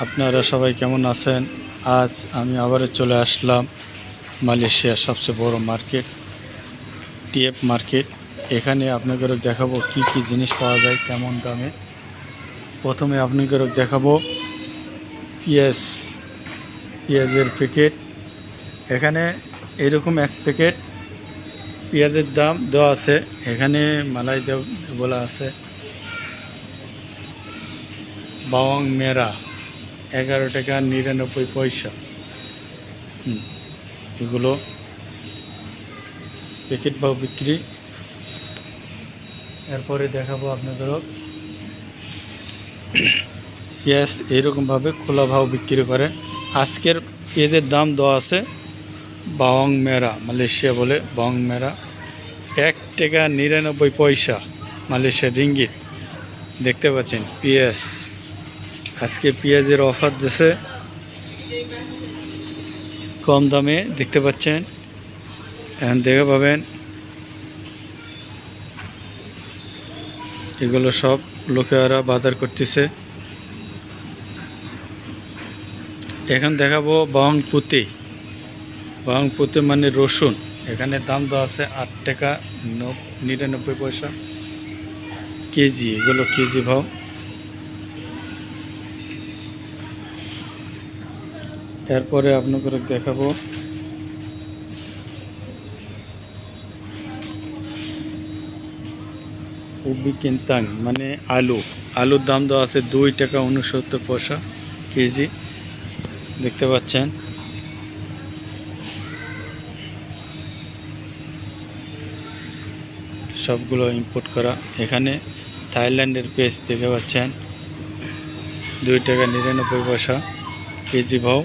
আপনারা সবাই কেমন আছেন? আজ আমি আবারও চলে আসলাম মালয়েশিয়ার সবচেয়ে বড় মার্কেট, টিএফ মার্কেট। এখানে আপনাদেরও দেখাবো কি কি জিনিস পাওয়া যায় কেমন দামে। প্রথমে আপনাদেরও দেখাবো পেঁয়াজের প্যাকেট। এখানে এরকম এক প্যাকেট পেঁয়াজের দাম দেওয়া আছে। এখানে মালাই বলা আছে বাওয়াং মেরা 11 টাকা 99 পয়সা। এগুলো প্যাকেট ভাও বিক্রি। এরপরে দেখাবো আপনাদেরও পেঁয়াজ এইরকমভাবে খোলা ভাও বিক্রি করে। আজকের পেঁয়াজের দাম দেওয়া আছে বাওয়াং মেরা, মালয়েশিয়া বলে বাওয়াং মেরা, 1 টাকা 99 পয়সা মালয়েশিয়ার রিঙ্গিত। দেখতে পাচ্ছেন পেঁয়াজ, আজকে পেঁয়াজের অফার দিয়েছে কম দামে। দেখতে পাচ্ছেন, এখন দেখে পাবেন এগুলো সব লোকেরা বাজার করতেছে। এখন দেখাবো বাওয়াংপুতি মানে রসুন। এখানে দাম দেওয়া আছে 8 টাকা 99 পয়সা কেজি। এগুলো কেজি ভাও। এরপরে আপনাদের দেখাবো উবি কিনতাং মানে আলুর দাম দেওয়া আছে 2 টাকা 69 পয়সা কেজি। দেখতে পাচ্ছেন, সবগুলো ইম্পোর্ট করা। এখানে থাইল্যান্ডের পেঁয়াজ দেখতে পাচ্ছেন 2 টাকা 99 পয়সা কেজি ভাও।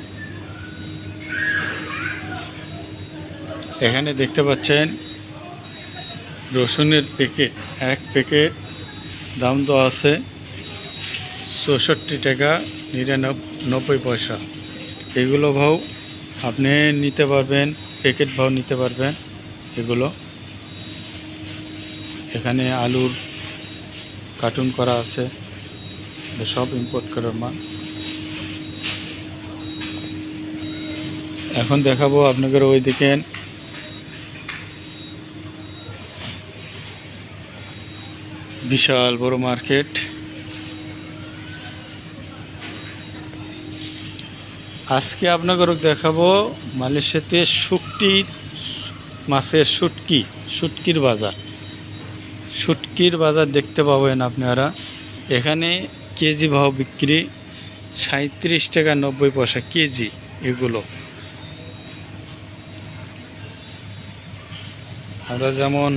এখানে দেখতে পাচ্ছেন রসুনের প্যাকেট, এক প্যাকেট দাম দেওয়া আছে 64 টাকা 99 পয়সা। এগুলো ভাও আপনি নিতে পারবেন, প্যাকেট ভাও নিতে পারবেন এগুলো। এখানে আলুর কার্টুন করা আছে, সব ইম্পোর্ট করার মাল। এখন দেখাবো আপনাদের ওই দিকে বিশাল বড় মার্কেট। আজকে আপনাদের দেখাবো মালয়েশিয়াতে মাছের শুটকির বাজার দেখতে পাবেন আপনারা। এখানে কেজি ভাও বিক্রি 37 টাকা 90 পয়সা কেজি। এগুলো আমরা যেমন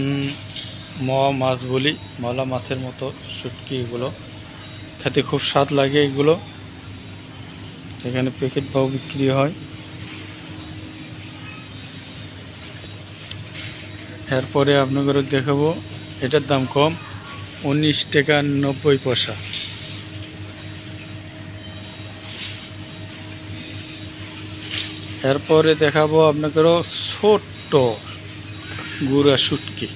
মাছ বলি, মলা মাছের মতো শুটকি। এগুলো খেতে খুব স্বাদ লাগে এগুলো। এখানে প্যাকেট ভাও বিক্রি হয়। এরপরে আপনাদের দেখাবো এটার দাম কম 19 টাকা 90 পয়সা। এরপরে দেখাবো আপনাদেরও ছোট্ট গুঁড়া শুটকি।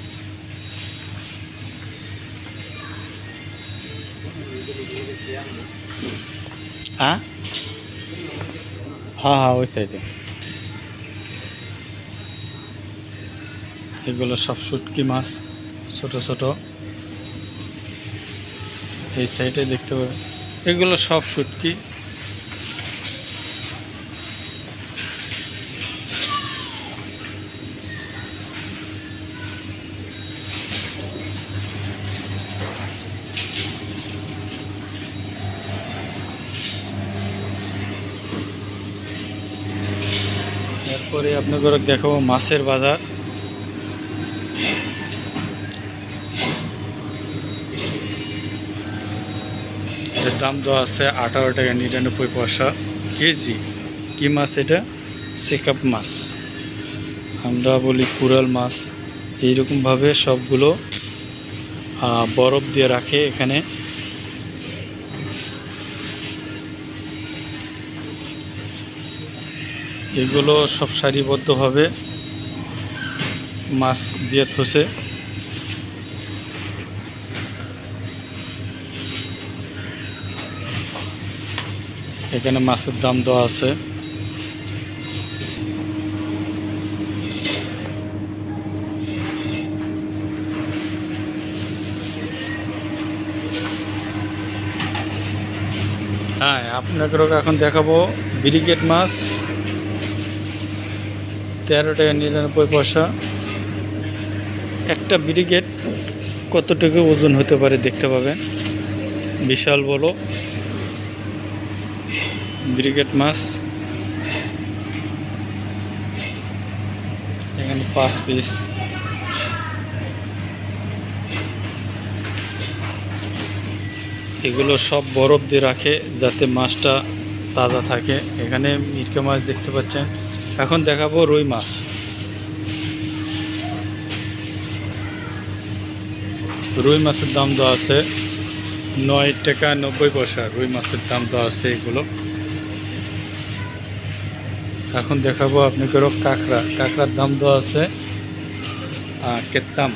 হ্যাঁ ওই সাইডে এগুলো সব শুটকি মাছ, ছোট ছোট। এই সাইডে দেখতে পাবেন এগুলো সব শুটকি। এরপরে আপনাদের দেখাবো মাছের বাজার। এর দাম দেওয়া আছে 18 টাকা 99 পয়সা কেজি। কি মাছ এটা? সিকাপ মাছ, আমরা বলি কুরাল মাছ। এইরকমভাবে সবগুলো বরফ দিয়ে রাখে এখানে। এগুলো সব সারিবদ্ধভাবে মাছ দিয়ে থসে। এখানে মাছের দাম দেওয়া আছে। হ্যাঁ, আপনাকে এখন দেখাবো ব্রিগেড মাছ, 13 টাকা 99 পয়সা। একটা ব্রিগেড কতটুকু ওজন হতে পারে দেখতে পাবেন, বিশাল বড় ব্রিগেড মাছ। এখানে 5 পিস। এগুলো সব বরফ দিয়ে রাখে যাতে মাছটা তাজা থাকে। এখানে মিরকা মাছ দেখতে পাচ্ছেন। এখন দেখাবো রুই মাছ। রুই মাছের দাম দেওয়া আছে 9 টাকা 90 পয়সা। রুই মাছের দাম দেওয়া আছে এগুলো। এখন দেখাবো আপনাকে কাঁকড়া। কাঁকড়ার দাম দেওয়া আছে কেতাম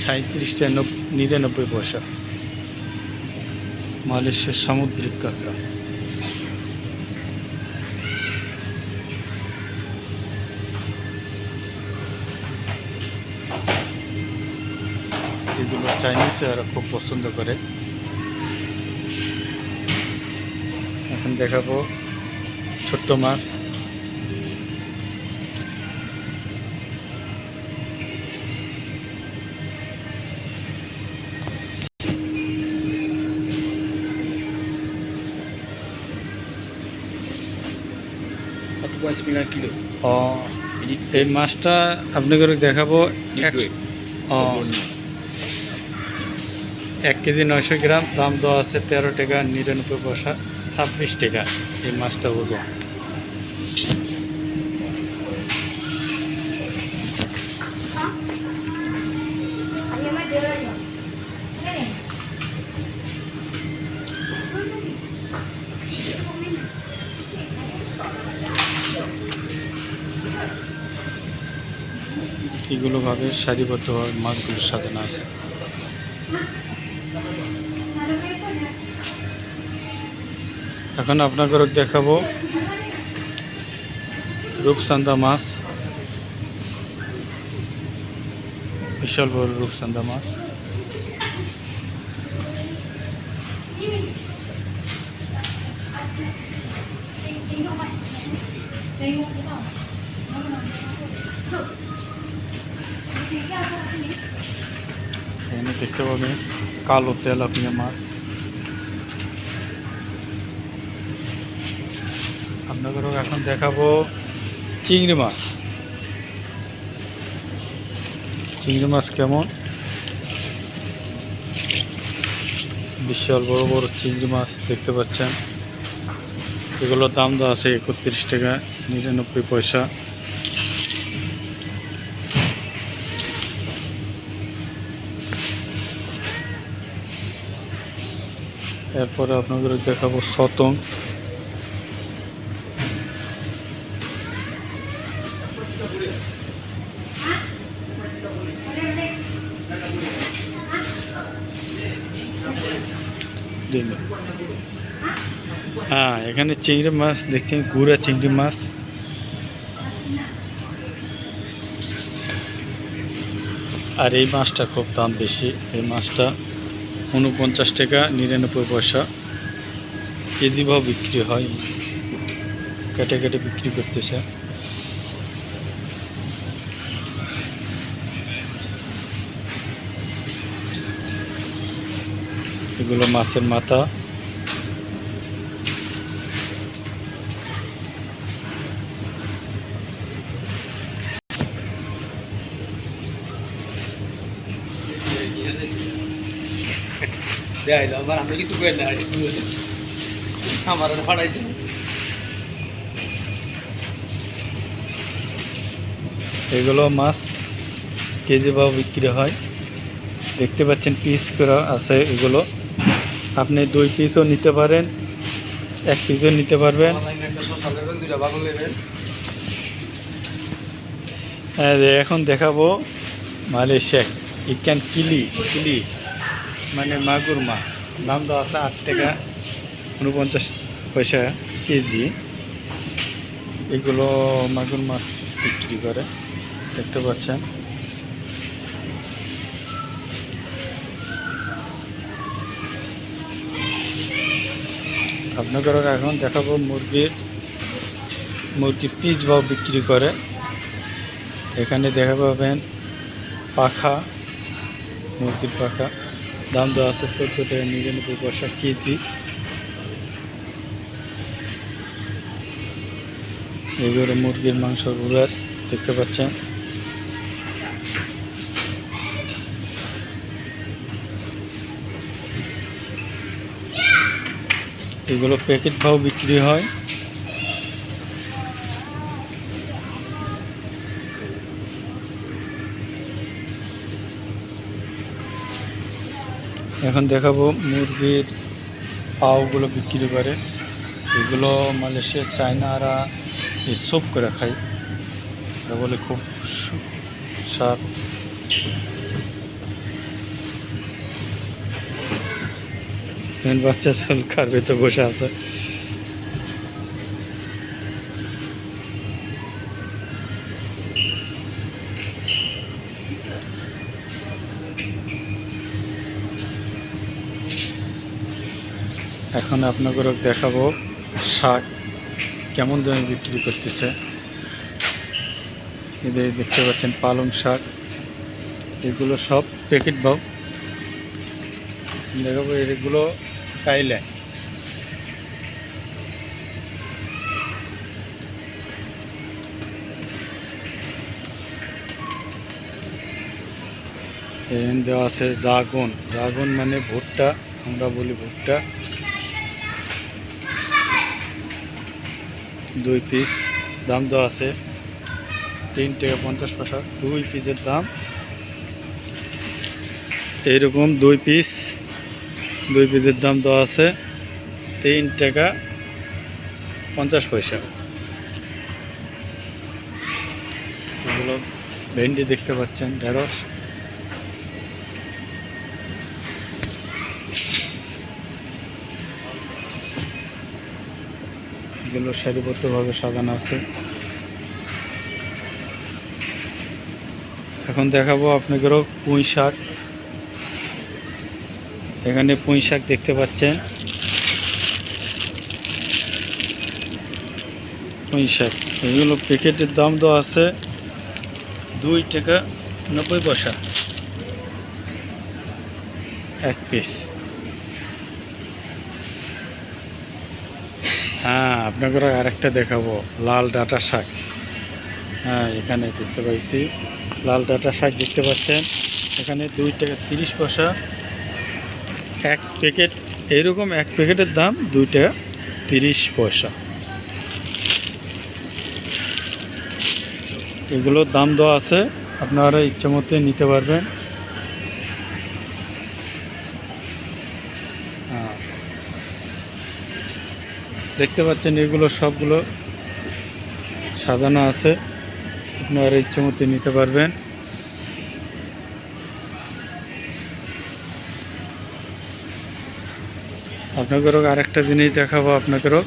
37 টাকা 99 পয়সা। মালয়েশিয়ার সামুদ্রিক কাঁকড়া। এগুলো চাইনিজরা খুব পছন্দ করে। এখন দেখাবো ছোট্ট মাছ। কিলো। এই মাছটা আপনাকে দেখাবো 1 কেজি 900 গ্রাম। দাম দেওয়া আছে 13 টাকা 99 পয়সা। 26 টাকা এই মাছটা ওজন। এগুলো ভাবে সারিবদ্ধভাবে মাছগুলো সাজানো আছে। এখন আপনাকে দেখাবো রূপচাঁদা মাছ। বিশাল বড় রূপচাঁদা মাছ। এখানে দেখতে পাবেন কালো তেলাপিয়া মাছ। আপনাদের এখন দেখাবো চিংড়ি মাছ। চিংড়ি মাছ কেমন, বিশাল বড় বড় চিংড়ি মাছ দেখতে পাচ্ছেন। এগুলোর দাম দেওয়া আছে 31 টাকা 99 পয়সা। এরপরে আপনাদের দেখাবো শতং। হ্যাঁ, এখানে চিংড়ি মাছ দেখছেন, গুড়া চিংড়ি মাছ। আর এই মাছটা খুব দাম বেশি। এই মাছটা 49 টাকা 99 পয়সা কেজি ভাव বিক্রি হয়। কেটে কেটে বিক্রি করতেছে। এগুলো মাছের মাথা। আমরা কিছু করে না, আমার ফাটাইছে। এগুলো মাছ কেজি ভাव বিক্রি হয়। দেখতে পাচ্ছেন পিস করা আছে। এগুলো আপনি 2 পিসও নিতে পারেন, 1 পিসও নিতে পারবেন। এখন দেখাবো মালয়েশিয়া ইকান কিলি কিলি মানে মাগুর মাছ, দাম দেওয়া আছে 8 টাকা 49 পয়সা কেজি। এগুলো মাগুর মাছ বিক্রি করে, দেখতে পাচ্ছেন। আপনাদের এখন দেখাবো মুরগি পিস ভাও বিক্রি করে। এখানে দেখা পাবেন পাখা, মুরগির পাখা, দাম দেওয়া আছে 14 টাকা 99 পয়সা কেজি। এগুলো মুরগির মাংস রোলার, দেখতে পাচ্ছেন। এগুলো প্যাকেট ভাও বিক্রি হয়। এখন দেখাবো মুরগির পাওগুলো বিক্রি করে। এগুলো মালয়েশিয়া চায়নারা এই স্যুপ করে খায়, এটা বলে খুব স্বাদ। বাচ্চা চল কার ভেতর বসে আছে। এখন আপনাদের দেখাবো শাক কেমন দামে বিক্রি করতেছে। এদের দেখতে পাচ্ছেন পালং শাক, এগুলো সব প্যাকেট ভাও দেখাবো। এগুলো কাইলে দেওয়া আছে জাগুন, জাগুন মানে ভুট্টা, আমরা বলি ভুট্টা। 2 পিস, দাম দেওয়া আছে 3 টাকা 50 পয়সা। 2 পিসের দাম এইরকম, 2 পিসের দাম দেওয়া আছে 3 টাকা 50 পয়সা। এগুলো ভেন্ডি দেখতে পাচ্ছেন, ঢেঁড়স। এগুলো সারিবদ্ধভাবে সাজানো আছে। এখন দেখাবো আপনাদেরও পুঁই শাক। এখানে পুঁই শাক দেখতে পাচ্ছেন, পুঁই শাক। এগুলো প্যাকেটের দাম দেওয়া আছে 2 টাকা 90 পয়সা 1 পিস। হ্যাঁ, আপনাদের আরেকটা দেখাবো, লাল ডাঁটা শাক। হ্যাঁ, এখানে দেখতে পাইছি লাল ডাঁটা শাক, দেখতে পাচ্ছেন। এখানে 2 টাকা 30 পয়সা 1 প্যাকেট। এইরকম 1 প্যাকেটের দাম 2 টাকা 30 পয়সা। এগুলোর দাম দেওয়া আছে, আপনারা ইচ্ছা মতো নিতে পারবেন। হ্যাঁ, দেখতে পাচ্ছেন এগুলো সবগুলো সাজানো আছে, আপনারা ইচ্ছা মতো নিতে পারবেন। আপনাদেরও আরেকটা জিনিস দেখাবো আপনাদেরও।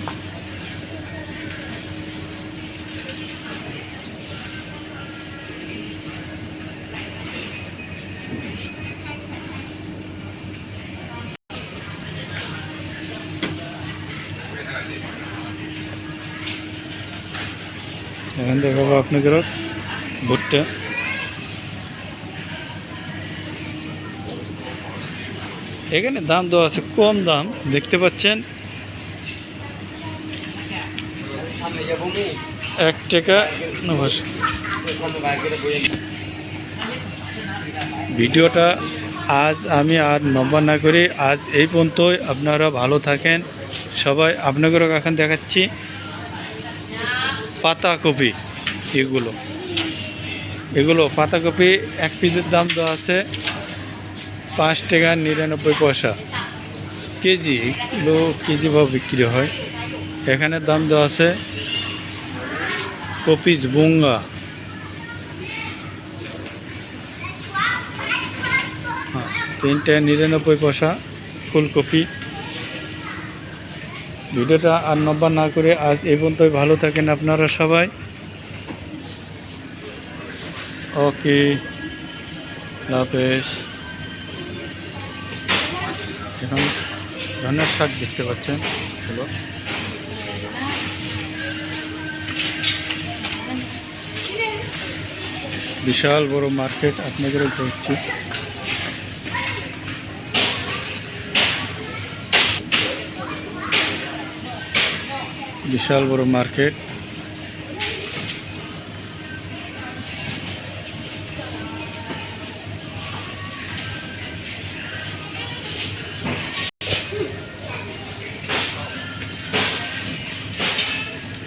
এখন দেখাবো আপনাদেরও ভুট্টা। এখানে দাম দেওয়া আছে কম দাম, দেখতে পাচ্ছেন 1 টাকা 90। ভিডিওটা আজ আমি আর লম্বা না করি, আজ এই পর্যন্তই। আপনারা ভালো থাকেন সবাই। আপনাদেরও এখন দেখাচ্ছি পাতাকপি। এগুলো পাতাকপি 1 পিসের দাম দেওয়া আছে 5 টাকা 99 পয়সা কেজি। এগুলো কেজি ভাব বিক্রি হয়। এখানে দাম দেওয়া আছে কপিস বুঙ্গা 3 টাকা 99 পয়সা ফুলকপি। ভিডিওটা আর লম্বা না করে আজ এই পর্যন্তই। ভালো থাকেন আপনারা সবাই। ওকে, আল্লাহ হাফেজ। এখন ধনের শাক দেখতে পাচ্ছেন, হলো বিশাল বড় মার্কেট, আপনাদেরও দেখছি। বিশাল বড় মার্কেট।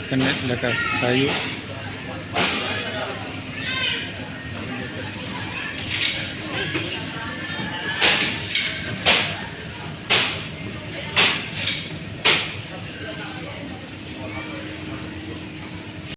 এখানে লেখা আছে সাইও।